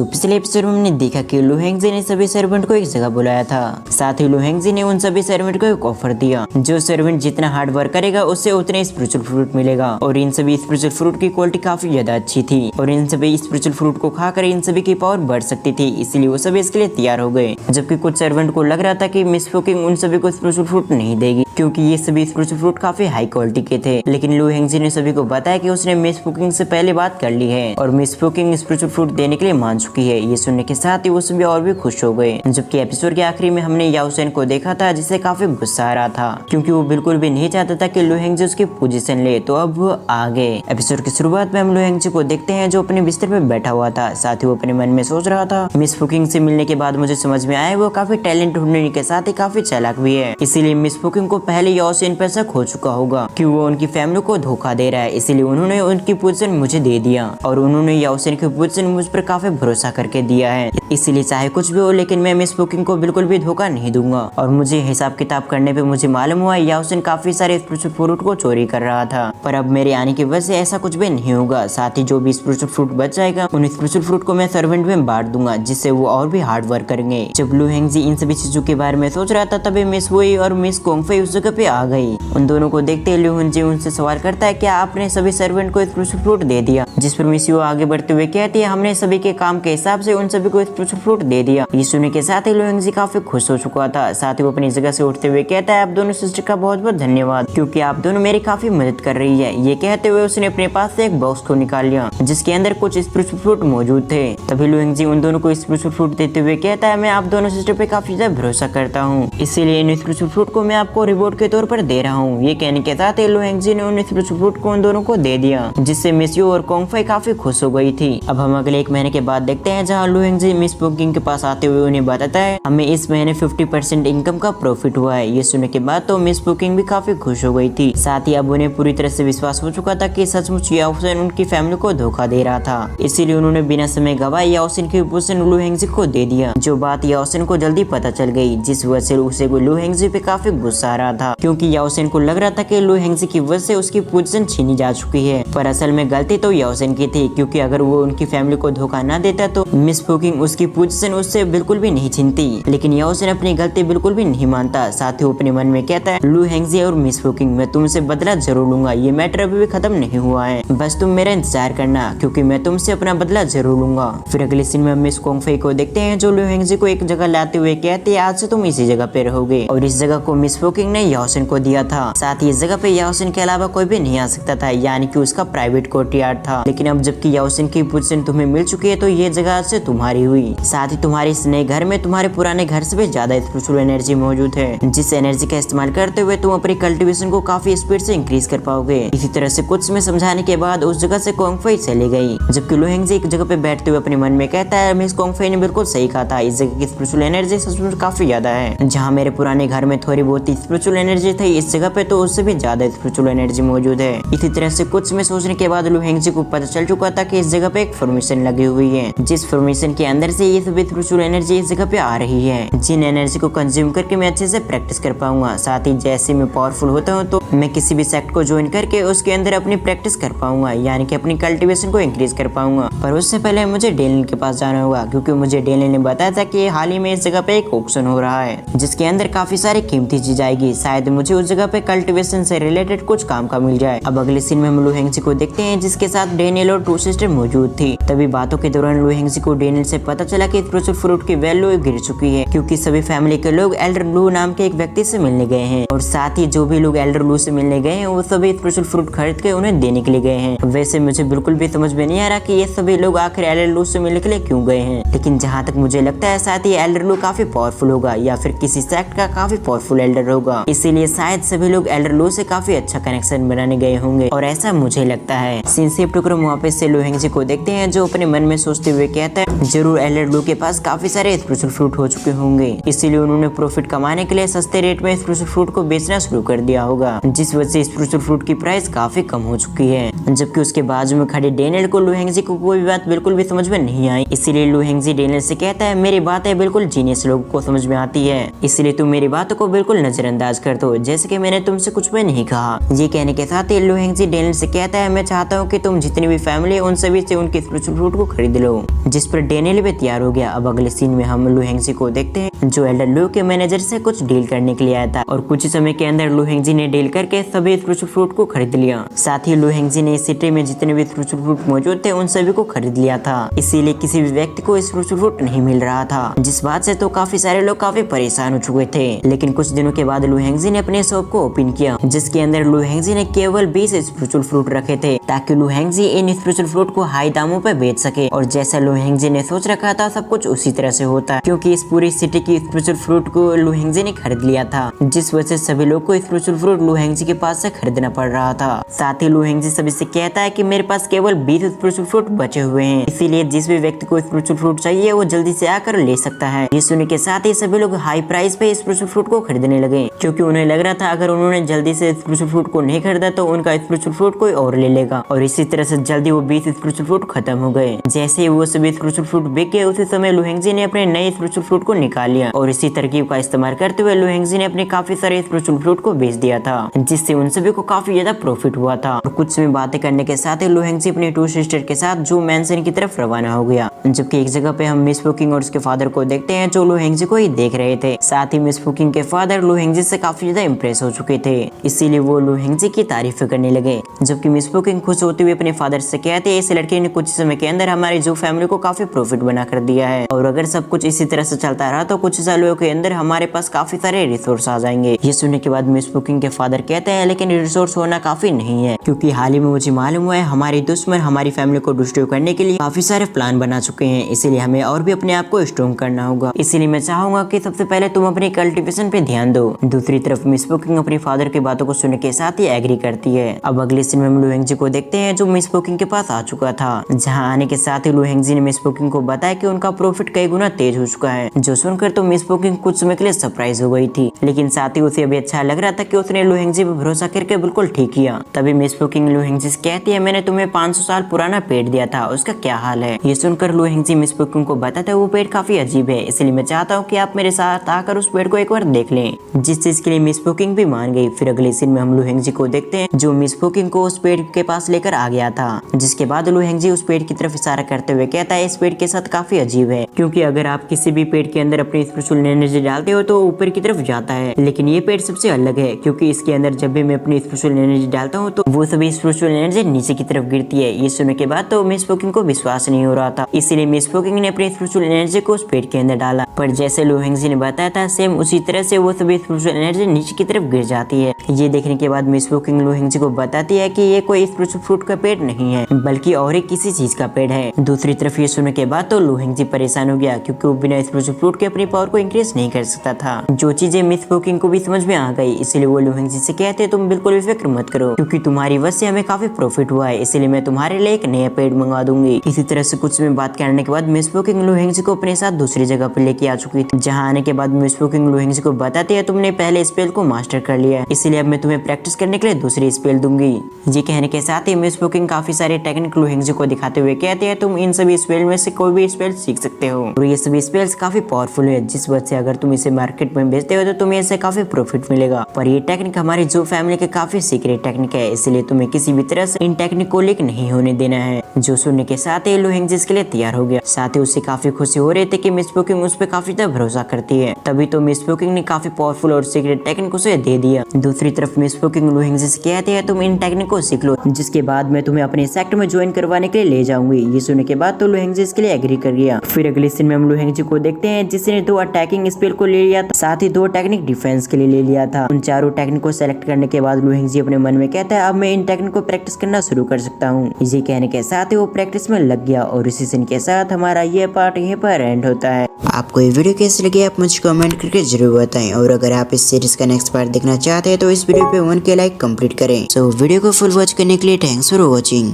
पिछले एपिसोड में हमने देखा कि लू हेंगजी ने सभी सर्वेंट को एक जगह बुलाया था। साथ ही लू हेंगजी ने उन सभी सर्वेंट को एक ऑफर दिया, जो सर्वेंट जितना हार्ड वर्क करेगा उससे उतने स्पिरिचुअल फ्रूट मिलेगा। और इन सभी स्पिरिचुअल फ्रूट की क्वालिटी काफी ज्यादा अच्छी थी और इन सभी स्पिरिचुअल फ्रूट को खाकर इन सभी की पावर बढ़ सकती थी, इसलिए वो सभी इसके लिए तैयार हो गए। जबकि कुछ सर्वेंट को लग रहा था कि मिस फुकिंग उन सभी को स्पिरिचुअल फ्रूट नहीं देगी, क्योंकि ये सभी स्पिरिचुअल फ्रूट काफी हाई क्वालिटी के थे। लेकिन लू हेंगजी ने सभी को बताया कि उसने मिस फुकिंग से पहले बात कर ली है और मिस फुकिंग स्पिरिचुअल फ्रूट देने के लिए मान चुकी है। ये सुनने के साथ ही वो सभी और भी खुश हो गए। जबकि एपिसोड के आखिरी में हमने याओ सेन को देखा था, जिसे काफी गुस्सा आ रहा था, क्योंकि वो बिल्कुल भी नहीं चाहता था कि लू हेंगजी उसकी पोजीशन ले। तो अब वो आगे एपिसोड की शुरुआत में हम लू हेंगजी को देखते हैं, जो अपने बिस्तर पे बैठा हुआ था। साथ ही वो अपने मन में सोच रहा था, मिस फुकिंग से मिलने के बाद मुझे समझ में आया वो काफी टैलेंट होने के साथ ही काफी चालाक भी है। इसीलिए मिस फुकिंग को पहले याओ सेन पर शक हो चुका होगा कि वो उनकी फैमिली को धोखा दे रहा है, इसीलिए उन्होंने उनकी पोजीशन मुझे दे दिया और उन्होंने याओ सेन की पोजीशन मुझ पर काफी भरोसा करके दिया है। इसीलिए चाहे कुछ भी हो, लेकिन मैं मिस फुकिंग को बिल्कुल भी धोखा नहीं दूंगा। और मुझे हिसाब किताब करने पे मुझे मालूम हुआ याओ सेन काफी सारे स्पिरिचुअल फ्रूट को चोरी कर रहा था, पर अब मेरे आने की वजह से ऐसा कुछ भी नहीं होगा। साथ ही जो भी स्पिरिचुअल फ्रूट बच जाएगा उन स्पिरिचुअल फ्रूट को मैं सर्वेंट में बांट दूंगा, जिससे वो और भी हार्ड वर्क करेंगे। जब लू हेंगजी इन सभी चीजों के बारे में सोच रहा था, तभी मिस वुई और मिस कोंगफेई उस जगह पे आ गई। उन दोनों को देखते लू हेंगजी उनसे सवाल करता है, क्या आपने सभी सर्वेंट को स्पिरिचुअल फ्रूट दे दिया? जिस पर मिस यू आगे बढ़ते हुए कहती है, हमने सभी के काम के हिसाब से उन सभी को स्पिरिचुअल फ्रूट दे दिया। ये सुनने के साथ ही लू हेंगजी काफी खुश हो चुका था। साथ ही वो अपनी जगह से उठते हुए कहता है, आप दोनों सिस्टर का बहुत बहुत धन्यवाद, क्योंकि आप दोनों मेरी काफी मदद कर रही है। ये कहते हुए उसने अपने पास से एक बॉक्स को निकाल लिया, जिसके अंदर कुछ स्पिरिचुअल फ्रूट मौजूद थे। तभी लू हेंगजी उन दोनों को स्पिरिचुअल फ्रूट देते हुए कहता है, मैं आप दोनों सिस्टर पे काफी ज्यादा भरोसा करता हूँ, इसीलिए इन स्पिरिचुअल फ्रूट को मैं आपको रिवॉर्ड के तौर पर दे रहा हूँ। ये कहने के साथ ही लू हेंगजी ने उन स्पिरिचुअल फ्रूट को उन दोनों को दे दिया, जिससे मिस यू और कोंगफेई काफी खुश हो गई थी। अब हम अगले 1 महीने के बाद देखते हैं, जहाँ लू हेंगजी मिस फुकिंग के पास आते हुए उन्हें बताता है, हमें इस महीने 50% इनकम का प्रॉफिट हुआ है। ये सुनने के बाद तो मिस फुकिंग भी काफी खुश हो गई थी। साथ ही अब उन्हें पूरी तरह से विश्वास हो चुका था कि सचमुच याओ सेन उनकी फैमिली को धोखा दे रहा था, इसीलिए उन्होंने बिना समय गवाए याओ सेन की पोजीशन लू हेंगजी को दे दिया। जो बात याओ सेन को जल्दी पता चल गई, जिस वजह से उसे लू हेंगजी पे काफी गुस्सा आ रहा था, क्योंकि याओ सेन को लग रहा था कि लू हेंगजी की वजह से उसकी पोजीशन छीनी जा चुकी है। पर असल में गलती तो याओ सेन की थी, क्योंकि अगर वो उनकी फैमिली को धोखा न देता तो मिस फुकिंग उसकी पोजीशन उससे बिल्कुल भी नहीं छीनती। लेकिन याओ सेन अपनी गलती बिल्कुल भी नहीं मानता। साथ ही वो अपने मन में कहता है, लू हेंगजी और मिस फुकिंग, मैं तुमसे बदला जरूर लूंगा। ये मैटर अभी भी खत्म नहीं हुआ है, बस तुम मेरा इंतजार करना, क्योंकि मैं तुमसे अपना बदला जरूर लूंगा। फिर अगले सीन में मिस कोंगफेई को देखते हैं, जो लू हेंगजी को एक जगह लाते हुए कहती है, आज से तुम इसी जगह पे रहोगे। और इस जगह को मिस फुकिंग ने याओ सेन को दिया था। साथ ही इस जगह पे याओ सेन के अलावा कोई भी नहीं आ सकता था, यानी कि उसका प्राइवेट कोर्टयार्ड था। लेकिन अब जबकि याओ सेन की पोजीशन तुम्हें मिल चुकी है, तो ये जगह आज से तुम्हारी हुई। साथ ही तुम्हारे इस नए घर में तुम्हारे पुराने घर से भी ज्यादा स्पिरिचुअल एनर्जी मौजूद है, जिस एनर्जी का इस्तेमाल करते हुए तुम अपनी कल्टीवेशन को काफी स्पीड से इंक्रीज कर पाओगे। इसी तरह से कुछ में समझाने के बाद उस जगह से कोंगफेई चली गई। जबकि लू हेंगजी एक जगह पे बैठते हुए अपने मन में कहता है, मिस कोंगफेई ने बिल्कुल सही कहा था, इस जगह की स्पिरिचुअल एनर्जी सचमुच काफी ज्यादा है। जहाँ मेरे पुराने घर में थोड़ी बहुत स्पिरिचुअल एनर्जी थी, इस जगह पे तो उससे भी ज्यादा स्पिरिचुअल एनर्जी मौजूद है। इसी तरह से कुछ में सोचने के बाद लू हेंगजी को पता चल चुका था कि इस जगह पे एक फॉर्मेशन लगी हुई है, जिस फॉर्मेशन के अंदर से ये सभी स्पिरिचुअल एनर्जी इस जगह पे आ रही है, जिन एनर्जी को कंज्यूम करके मैं अच्छे से प्रैक्टिस कर पाऊंगा। साथ ही जैसे मैं पावरफुल होता हूँ तो मैं किसी भी सेक्ट को ज्वाइन करके उसके अंदर अपनी प्रैक्टिस कर पाऊंगा, यानी कि अपनी कल्टीवेशन को इंक्रीज कर पाऊंगा। पर उससे पहले मुझे डेनियल के पास जाना होगा, क्योंकि मुझे डेनियल ने बताया था कि हाल ही में इस जगह पे एक ऑक्शन हो रहा है, जिसके अंदर काफी सारी कीमती चीज आएगी। शायद मुझे उस जगह पे कल्टीवेशन से रिलेटेड कुछ काम का मिल जाए। अब अगले सीन में हम लू हेंगजी को देखते हैं, जिसके साथ डेनियल और 2 सिस्टर मौजूद थी। तभी बातों के दौरान लू हेंगजी को डेनियल से पता चला कि स्पिरिचुअल फ्रूट की वैल्यू गिर चुकी है, क्योंकि सभी फैमिली के लोग एल्डर लू नाम के एक व्यक्ति से मिलने गए हैं। और साथ ही जो भी लोग एल्डर लू से मिलने गए हैं, वो सभी स्पिरिचुअल फ्रूट खरीद के उन्हें देने के लिए गए हैं। वैसे मुझे बिल्कुल भी समझ में नहीं आ रहा कि ये सभी लोग आखिर एल्डर लू से मिलने के लिए क्यों गए हैं, लेकिन जहाँ तक मुझे लगता है शायद ये एल्डर लू काफी पावरफुल होगा, या फिर किसी सेक्ट का काफी पावरफुल एल्डर होगा, इसीलिए शायद सभी लोग एल्डर लू से काफी अच्छा कनेक्शन बनाने गए होंगे, और ऐसा मुझे लगता है। सीन शिफ्ट कर वापस से लू हेंगजी को देखते हैं, जो अपने मन में सोचते हुए कहता है, जरूर एल्डर लू के पास काफी सारे स्पिरिचुअल फ्रूट हो चुके होंगे, इसीलिए उन्होंने प्रॉफिट कमाने के लिए सस्ते रेट में स्पिरिचुअल फ्रूट को बेचना शुरू कर दिया होगा, जिस वजह से स्पिरिचुअल फ्रूट की प्राइस काफी कम हो चुकी है। जबकि उसके बाजू में खड़े डेनियल को लू हेंगजी को कोई बात बिल्कुल भी समझ में नहीं आई, इसीलिए लू हेंगजी डेनियल से कहता है, मेरी बातें बिल्कुल जीनियस लोगों को समझ में आती है, इसलिए तुम मेरी बातों को बिल्कुल नजरअंदाज विश्वास कर दो, जैसे कि मैंने तुमसे कुछ भी नहीं कहा। ये कहने के साथ ही लू हेंगजी डेनियल से कहता है, मैं चाहता हूँ कि तुम जितनी भी फैमिली है उन सभी से उनके स्पिरिचुअल फ्रूट को खरीद लो। जिस पर डेनियल भी तैयार हो गया। अब अगले सीन में हम लू हेंगजी को देखते हैं जो एल्डर लू के मैनेजर से कुछ डील करने के लिए आया था और कुछ ही समय के अंदर लू हेंगजी ने डील करके सभी स्पिरिचुअल फ्रूट को खरीद लिया। साथ ही लू हेंगजी ने इस सिटी में जितने भी स्पिरिचुअल फ्रूट मौजूद थे उन सभी को खरीद लिया था। इसीलिए किसी भी व्यक्ति को स्पिरिचुअल फ्रूट नहीं मिल रहा था, जिस बात से तो काफी सारे लोग काफी परेशान हो चुके थे। लेकिन कुछ दिनों के बाद लू हेंगजी ने अपने शॉप को ओपन किया, जिसके अंदर लू हेंगजी ने केवल 20 स्पिरिचुअल फ्रूट रखे थे ताकि लू हेंगजी इन स्पिरिचुअल फ्रूट को हाई दामों पे बेच सके। और जैसा लू हेंगजी ने सोच रखा था सब कुछ उसी तरह से होता, क्योंकि इस पूरी सिटी की स्पिरिचुअल फ्रूट को लू हेंगजी ने खरीद लिया था, जिस वजह से सभी लोग को स्पिरिचुअल फ्रूट लू हेंगजी के पास से खरीदना पड़ रहा था। साथ ही लू हेंगजी सभी से कहता है कि मेरे पास केवल 20 स्पिरिचुअल फ्रूट बचे हुए हैं, इसीलिए जिस भी व्यक्ति को स्पिरिचुअल फ्रूट चाहिए वो जल्दी से आकर ले सकता है। ये सुनने के साथ ही सभी लोग हाई प्राइस पे स्पिरिचुअल फ्रूट को खरीदने लगे, क्योंकि उन्हें लग रहा था अगर उन्होंने जल्दी से स्पिरिचुअल फ्रूट को नहीं खरीदा तो उनका स्पिरिचुअल फ्रूट कोई और ले लेगा। और इसी तरह से जल्दी वो 20 स्पिरिचुअल फ्रूट खत्म हो गए। जैसे ही वो सभी स्पिरिचुअल फ्रूट बिक गए उसी समय लू हेंगजी ने अपने नए स्पिरिचुअल फ्रूट को निकाल लिया और इसी तरकीब का इस्तेमाल करते हुए लू हेंगजी ने अपने काफी सारे स्पिरिचुअल फ्रूट को बेच दिया था, जिससे उन सभी को काफी ज्यादा प्रॉफिट हुआ था। और कुछ समय बातें करने के साथ ही लू हेंगजी अपनी 2 सिस्टर के साथ जू मैंशन की तरफ रवाना हो गया, जबकि एक जगह पे हम मिस फुकिंग और उसके फादर को देखते हैं जो लू हेंगजी को ही देख रहे थे। साथ ही मिस फुकिंग के फादर लू हेंगजी से काफी ज्यादा इम्प्रेस हो चुके थे, इसीलिए वो लू हेंगजी की तारीफ करने लगे। जबकि मिस फुकिंग खुश होते हुए अपने फादर से कहते हैं, इस लड़के ने कुछ समय के अंदर हमारी जू फैमिली को काफी प्रॉफिट बना कर दिया है और अगर सब कुछ इसी तरह से चलता रहा तो कुछ सालों के अंदर हमारे पास काफी सारे रिसोर्स आ जाएंगे। ये सुनने के बाद मिस फुकिंग के फादर कहते हैं, लेकिन रिसोर्स होना काफी नहीं है, क्योंकि हाल ही में मुझे मालूम हुआ है हमारे दुश्मन हमारी फैमिली को डिस्ट्रॉय करने के लिए काफी सारे प्लान बना चुके हैं, इसीलिए हमें और भी अपने आप को स्ट्रॉन्ग करना होगा। इसीलिए मैं चाहूंगा कि सबसे पहले तुम अपनी कल्टीवेशन पे ध्यान दो। दूसरी तरफ मिस फुकिंग अपनी फादर की बातों को सुनने के साथ ही एग्री करती है। अब अगले सीन में हम लू हेंगजी को देखते हैं जो मिस फुकिंग के पास आ चुका था, जहाँ आने के साथ ही लू हेंगजी ने मिस फुकिंग को बताया कि उनका प्रॉफिट कई गुना तेज हो चुका है, जो सुनकर तो मिस फुकिंग कुछ समय के लिए सरप्राइज हो गई थी, लेकिन साथ ही उसे अभी अच्छा लग रहा था कि उसने लू हेंगजी पर भरोसा करके बिल्कुल ठीक किया। तभी मिस फुकिंग लू हेंगजी से कहती है, मैंने तुम्हें 500 साल पुराना पेड़ दिया था, उसका क्या हाल है? ये सुनकर लू हेंगजी मिस फुकिंग को बताता है वो पेड़ काफी अजीब है, इसलिए मैं चाहता हूँ कि आप मेरे साथ आकर उस पेड़ को एक बार देख लें, जिस चीज के लिए मिस फुकिंग भी मान गई। फिर अगले सीन में हम लू हेंगजी को देखते हैं जो मिस फुकिंग को उस पेड़ के पास लेकर आ गया था, जिसके बाद लू हेंगजी उस पेड़ की तरफ इशारा करते हुए कहता है, इस पेड़ के साथ काफी अजीब है, क्योंकि अगर आप किसी भी पेड़ के अंदर अपनी स्पिरिचुअल एनर्जी डालते हो तो ऊपर की तरफ जाता है, लेकिन ये पेड़ सबसे अलग है, क्योंकि इसके अंदर जब भी मैं अपनी स्पिरिचुअल एनर्जी डालता हूँ तो वो सभी स्पिरिचुअल एनर्जी नीचे की तरफ गिरती है। ये सुनने के बाद तो मिस फुकिंग को विश्वास नहीं हो रहा था, इसीलिए मिस फुकिंग ने अपनी स्पिरिचुअल एनर्जी को उस पेड़ के अंदर डाला, पर जैसे लू हेंगजी ने बताया था सेम उसी तरह से वो सभी स्पिरिचुअल एनर्जी नीचे की तरफ गिर जाती है। ये देखने के बाद मिस फुकिंग लू हेंगजी को बताती है कि ये कोई स्पिरिचुअल फ्रूट का पेड़ नहीं है, बल्कि और एक किसी चीज का पेड़ है। दूसरी तरफ ये सुनने के बाद तो लू हेंगजी परेशान हो गया, क्योंकि वो बिना स्पिरिचुअल फ्रूट के अपनी पावर को इंक्रीज नहीं कर सकता था, जो चीजें मिस फुकिंग को भी समझ में आ गई। इसलिए वो लू हेंगजी से कहते, तुम बिल्कुल भी फिक्र मत करो, क्योंकि तुम्हारी वजह से हमें काफी प्रॉफिट हुआ है, इसलिए मैं तुम्हारे लिए एक नया पेड़ मंगवा दूंगी। इसी तरह से कुछ में बात करने के बाद मिस फुकिंग लू हेंगजी को अपने साथ दूसरी जगह पर लेके आ चुकी थी, जहाँ आने के बाद मिस फुकिंग लू हेंगजी को बताती है, तुमने पहले स्पेल को मास्टर कर लिया है, इसलिए अब मैं तुम्हें प्रैक्टिस करने के लिए दूसरी स्पेल दूंगी। ये कहने के साथ ही मिस फुकिंग काफी सारे टेक्निक लू हेंगजी को दिखाते हुए कहते हैं, तुम इन सभी स्पेल में से कोई भी स्पेल सीख सकते हो और ये सभी स्पेल्स काफी पावरफुल है, जिस वजह से अगर तुम इसे मार्केट में बेचते हो तो तुम्हें इससे काफी प्रॉफिट मिलेगा। पर ये टेक्निक हमारी जो फैमिली के काफी सीक्रेट टेक्निक है, इसलिए तुम्हें किसी भी तरह से इन टेक्निक को लीक नहीं होने देना है। जो सुनने के साथ ही लू हेंगजी इसके लिए तैयार हो गया। साथ ही उससे काफी खुशी हो रही थी कि मिस फुकिंग उस पर काफी ज्यादा भरोसा करती है। तभी तो मिस फुकिंग ने काफी पावरफुल और सीक्रेट टेक्निक उसे दे दिया। दूसरी तरफ मिस फुकिंग लू हेंगजी से कहती है, तुम इन टेक्निक को सीख लो, जिसके बाद मैं तुम्हें अपने सेक्टर में ज्वाइन करवाने के लिए ले जाऊंगी। ये सुनने के बाद तो लू हेंगजी इसके लिए एग्री कर गया। फिर अगले सीन में हम लू हेंगजी को देखते हैं जिसने 2 अटैकिंग स्पेल को ले लिया था, साथ ही 2 टेक्निक डिफेंस के लिए ले लिया था। उन चारों टेक्निक को सेलेक्ट करने के बाद लू हेंगजी अपने मन में कहता है, अब मैं इन टेक्निक को प्रैक्टिस करना शुरू कर सकता हूँ। ये कहने के साथ ही वो प्रैक्टिस में लग गया और इसी सीन के साथ हमारा ये पार्ट यहीं पर एंड होता है। आपको ये वीडियो कैसी लगी आप मुझे कमेंट करके जरूर बताएं, और अगर आप इस सीरीज का नेक्स्ट पार्ट देखना चाहते हैं तो इस वीडियो पे 1K लाइक कंप्लीट करें। सो वीडियो को फुल वॉच करने के लिए थैंक्स फॉर वॉचिंग।